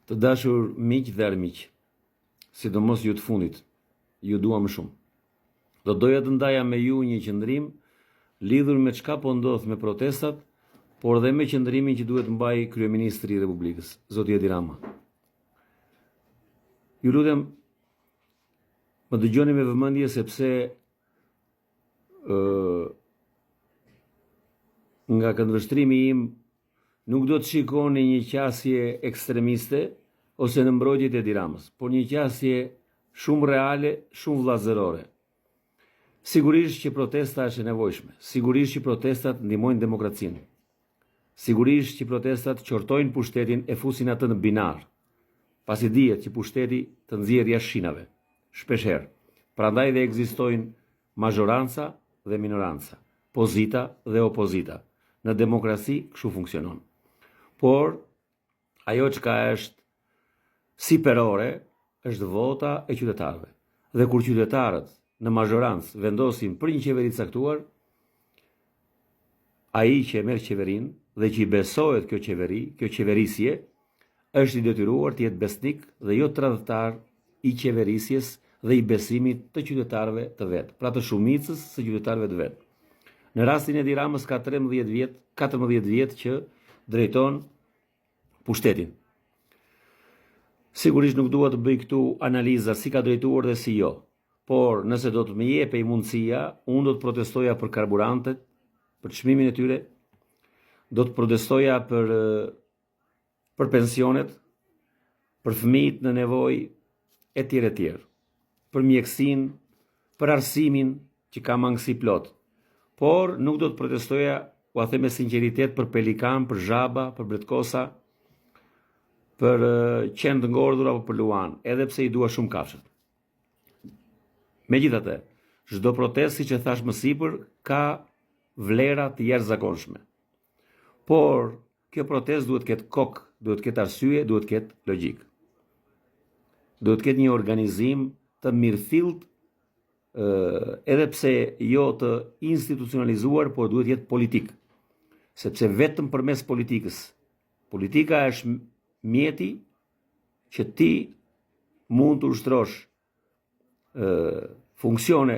Të dashur miq dhe armiq, sidomos ju të fundit, ju dua më shumë. Do doja të ndaja me ju një qëndrim lidhur me çka po ndodh me protestat, por dhe me qëndrimin që duhet mbaj kryeministri i Republikës, zoti Edi Rama. Ju lutem, më dëgjoni me vëmendje sepse nga këndvështrimi im nuk do të shikoni një qasje ekstremiste ose në mbrojtjet e Edi Ramës, por një qasje shumë reale, shumë vllazërore. Sigurisht që protesta është e nevojshme, sigurisht që protestat ndihmojnë demokracinë, sigurisht që protestat qortojnë pushtetin e fusin atë në binar, pasi dihet që pushteti të nxjerrë jashtë shinave, shpeshherë. Prandaj dhe ekzistojnë mazhoranca dhe minoranca, pozita dhe opozita. Në demokraci kështu funksionon. Por ajo çka është siperore është vota e qytetarëve. Dhe kur qytetarët në mazhorancë vendosin për një qeveri të caktuar, ai që e merr qeverinë dhe që i besohet kjo qeveri, kjo qeverisje, është i detyruar të jetë besnik dhe jo tradhtar i qeverisjes dhe i besimit të qytetarëve të vet, pra të shumicës së qytetarëve të vet. Në rastin e Edi Ramës ka 14 vjet që drejton pushtetin. Sigurisht nuk dua të bëj këtu analiza si ka drejtuar dhe si jo, por nëse do të më jepej mundësia, unë do të protestoja për karburantet, për çmimin e tyre, do të protestoja për pensionet, për fëmijët në nevojë etj, për mjekësinë, për arsimin që ka mangësi plot. Por nuk do të protestoja, u a them me sinqeritet, për pelikan, për zhaba, për bretkosa, për qenë të ngordhur apo për luan, edhe pse i dua shumë kafshët. Megjithatë, çdo protestë, siç e thash më sipër, ka vlera të jashtëzakonshme. Por kjo protestë duhet të ketë kokë, duhet të ketë arsye, duhet të ketë logjik. Duhet të ketë një organizim të mirëfillt, edhe pse jo të institucionalizuar, por duhet të jetë politik. Sepse vetëm përmes politikës, politika është mjeti që ti mund të ushtrosh funksione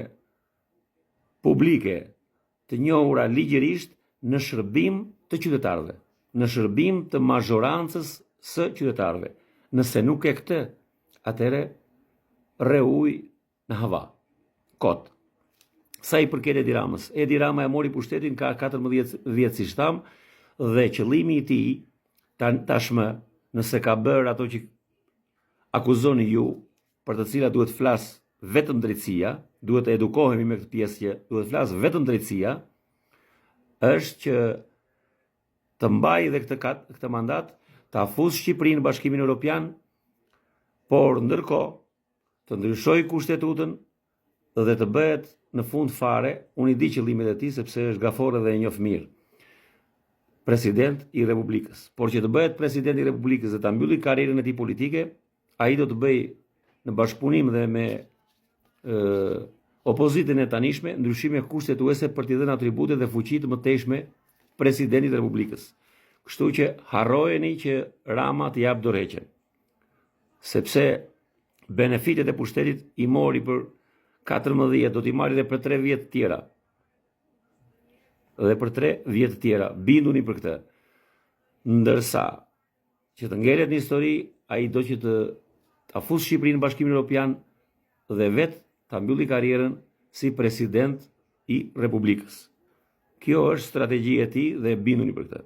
publike të njohura ligjërisht në shërbim të qytetarëve, në shërbim të mazhorancës së qytetarëve. Nëse nuk e këtë, atëre rre ujë në hava. Kot. Sa i përket Edi Ramës, Edi Rama e mori pushtetin ka 14 vjet si tham, dhe qëllimi i tij tashmë, nëse ka bërë ato që akuzoni ju, për të cilat duhet flas vetëm drejtësia, duhet të edukohemi me këtë pjesë që duhet flas vetëm drejtësia, është që të mbajë dhe këtë mandat, të afuzë Shqipërinë në Bashkimin Evropian, por ndërkohë të ndryshojë kushtetutën dhe të bëhet në fund fare, unë i di qëllimet e tij sepse është gafor dhe e njoh mirë, president i Republikës. Por që të bëhet president i Republikës dhe ta mbylli karrierën e tij politike, ai do të bëjë në bashkëpunim dhe me opozitën e tanishme ndryshime kushtetuese për t'i dhënë atribute dhe fuqi të mëtejshme presidentit të Republikës. Kështu që harrojeni që Rama të jap dorëheqjen. Sepse benefitet e pushtetit i mori për 14, do t'i marrë dhe për 3 vjet të tjera. Dhe për 3 vjet të tjera, binduni për këtë. Ndërsa që të ngelet në histori, ai do që të afusë Shqipërinë në Bashkimin Evropian dhe vetë ta mbylli karrierën si president i Republikës. Kjo është strategjia e tij dhe binduni për këtë.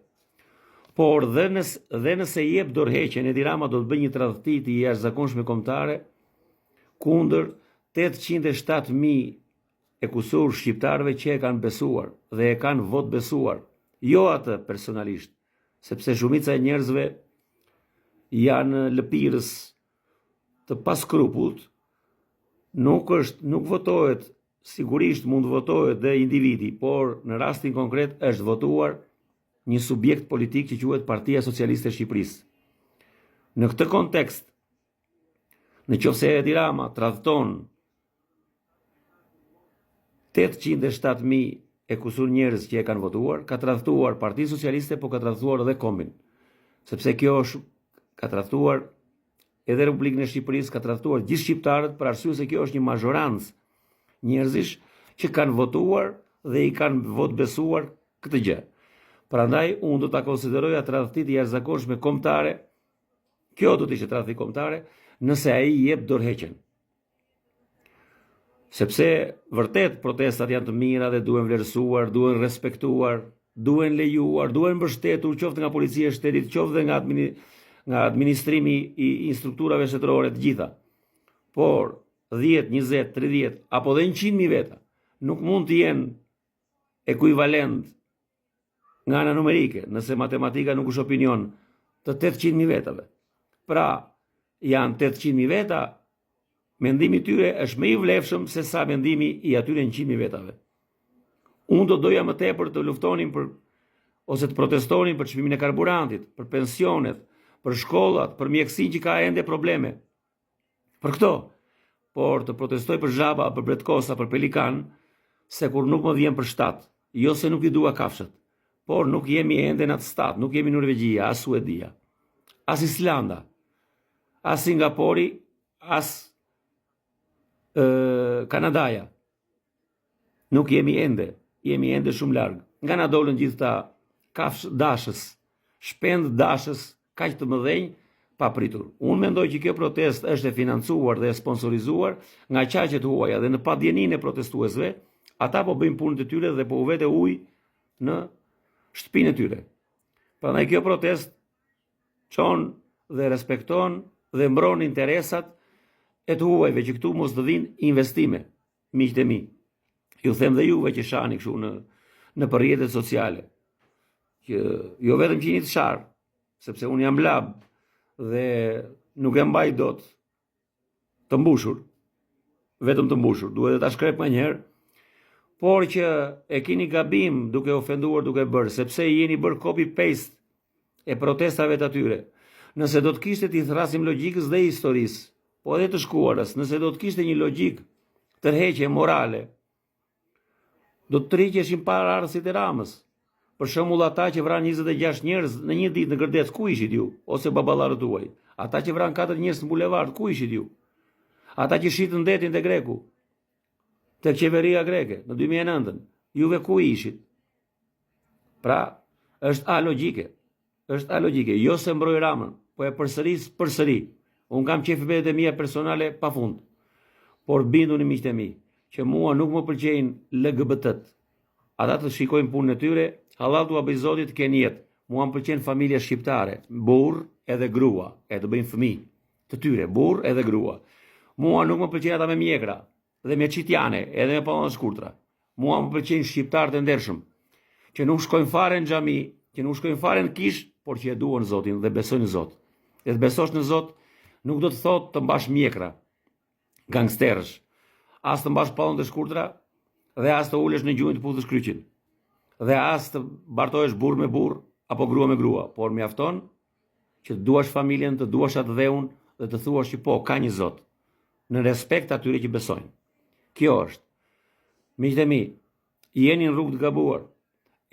Por dhe nëse jep dorëheqjen, Edi Rama do të bëjë një tradhti të jashtëzakonshme kombëtare kundër 807.000 e kusur shqiptarëve që e kanë besuar dhe e kanë vot besuar, jo atë personalisht, sepse shumica e njerëzve janë lëpirës të paskrupullt, nuk votohet, sigurisht mund votohet dhe individi, por në rastin konkret është votuar një subjekt politik që quhet Partia Socialiste e Shqipërisë. Në këtë kontekst, në qoftë se Edi Rama tradhton 807.000 e kusur njerëz që e kanë votuar, ka tradhtuar Partinë Socialiste, po ka tradhtuar edhe kombin. Sepse kjo është ka tradhtuar edhe Republikën e Shqipërisë ka tradhtuar gjithë shqiptarët për arsye se kjo është një mazhorancë njerëzish që kanë votuar dhe i kanë vot besuar këtë gjë. Prandaj unë do ta konsideroja tradhti të jashtëzakonshme kombëtare. Kjo do të ishte tradhti kombëtare nëse ai i jep dorëheqjen. Sepse vërtet protestat janë të mira dhe duhen vlerësuar, duhen respektuar, duhen lejuar, duhen mbështetur qoftë nga policia e shtetit, qoftë nga administrimi i strukturave shtetërore të gjitha. Por 10, 20, 30 apo dhe 100.000 veta nuk mund të jenë ekuivalent nga ana numerike, nëse matematika nuk është opinion, të 800.000 vetave. Pra, janë 800.000 veta, mendimi i tyre është më i vlefshëm se sa mendimi i atyre 100.000 vetave. Unë do doja më tepër të luftonin ose të protestonin për çmimin e karburantit, për pensionet, për shkollat, për mjekësinë që ka ende probleme. Për këto, por të protestoj për zhaba, për bretkosa, për pelikan, se kur nuk më vjen për shtat, jo se nuk i dua kafshët, por nuk jemi ende në atë stat, nuk jemi Norvegjia, as Suedia, as Islanda, as Singapori, as Kanadaja. Nuk jemi ende shumë larg. Nga na dolën gjithë ta kafsh dashës, shpend dashës, kaq të mëdhenj, papritur. Unë mendoj që kjo protestë është e financuar dhe e sponsorizuar nga qaqet huaja dhe në padjeninë e protestuesve, ata po bëjnë punën e tyre dhe po u vete ujë në shtëpinë e tyre. Prandaj kjo protestë çon dhe respekton dhe mbron interesat e të huajve që këtu mos të vinë investime, miqtë e mi. Ju them dhe juve që shani kështu në përrjetet sociale, që jo vetëm që jeni të sharë, sepse unë jam lab dhe nuk e mbaj dot të mbushur, vetëm të mbushur, duhet ta shkrep më njëherë, por që e keni gabim duke ofenduar, duke bërë, sepse jeni bërë copy-paste e protestave të atyre. Nëse do të kishte t'i thrasim logjikës dhe historisë, po edhe të shkuarës, nëse do të kishte një logjikë tërheqje morale, do të tërheqeshin para arsit e Ramës. Për shembull ata që vranë 26 njerëz në një ditë në Gërdec, ku ishit ju? Ose baballarët tuaj. Ata që vranë 4 njerëz në bulevard, ku ishit ju? Ata që shitën detin te Greku, tek qeveria greke në 2009, juve ku ishit? Pra, është alogjike. Është alogjike, jo se mbroj Ramën, po e përsëri. Unë kam qefimet e mia personale pafund. Por binduni miqtë e mi, që mua nuk më pëlqejnë LGBT-t. Ata të shikojnë punën e tyre, halal t'u bëj Zoti të kenë jetë. Mua më pëlqen familja shqiptare, burr edhe grua, e të bëjnë fëmijë të tyre, burr edhe grua. Mua nuk më pëlqejnë ata me mjekra dhe me çitjane, edhe me pantallona shkurtra. Mua më pëlqejnë shqiptarët e ndershëm, që nuk shkojnë fare në xhami, që nuk shkojnë fare në kish, por që e duan Zotin dhe besojnë në Zot. Dhe të besosh në Zot nuk do të thotë të mbash mjekra, gangsterësh, as të mbash pantallona të shkurtra dhe as të ulesh në gjunjë të puthësh kryqin. Dhe as të bartohesh burr me burr apo grua me grua, por mjafton që të duash familjen, të duash atë dheun dhe të thuash që po, ka një Zot, në respekt atyre që besojnë. Kjo është. Miqtë e mi, jeni në rrugë të gabuar.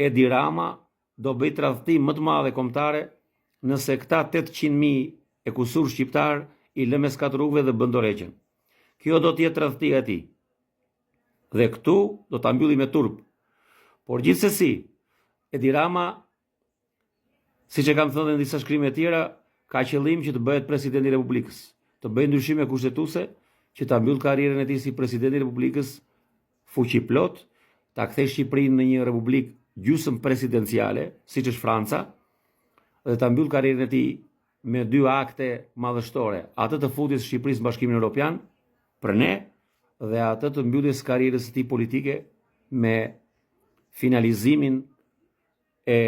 Edi Rama do bëj tradhtim më të madhe kombëtare nëse këta 800.000 e kusur shqiptar i lë mes katër rrugëve dhe bën dorëheqjen. Kjo do të jetë tradhtia e tij. Dhe këtu do ta mbylli me turp. Por gjithsesi, Edi Rama, siç e kam thënë në disa shkrime të tjera, ka qëllim që të bëhet presidenti i Republikës, të bëjë ndryshime kushtetuese që ta mbyll karrierën e tij si presidenti i Republikës fuqi plot, ta kthejë Shqipërinë në një republikë gjysmë presidenciale, siç është Franca, dhe ta mbyll karrierën e tij me 2 akte madhështore, atë të futjes së Shqipërisë në Bashkimin Evropian për ne dhe atë të mbylljes karrierës së tij politike me finalizimin e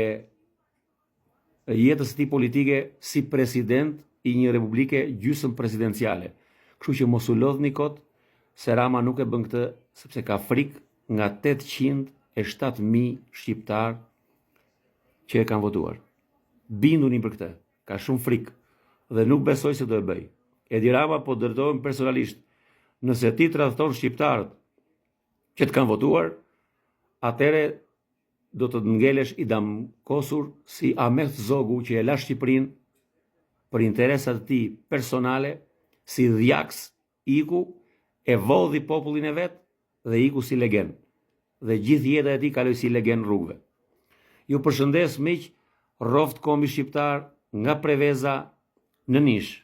jetës së tij politike si president i një republike gjysmë presidenciale. Kështu që mos u lodhni kot se Rama nuk e bën këtë sepse ka frikë nga 807.000 shqiptar që e kanë votuar. Binduni për këtë, ka shumë frikë dhe nuk besoj se do e bëj. Edi Rama po dërtohem personalisht, nëse ti tradhton shqiptarët që të kanë votuar, atëre do të ngelesh i damkosur si Ahmet Zogu që e la Shqipërinë për interesat e tij personale, si dhjaks iku, e vodhi popullin e vet dhe iku si legend. Dhe gjithë jeta e tij kaloi si legend rrugëve. Ju përshëndes miq, rroft kombi shqiptar nga Preveza në Nish.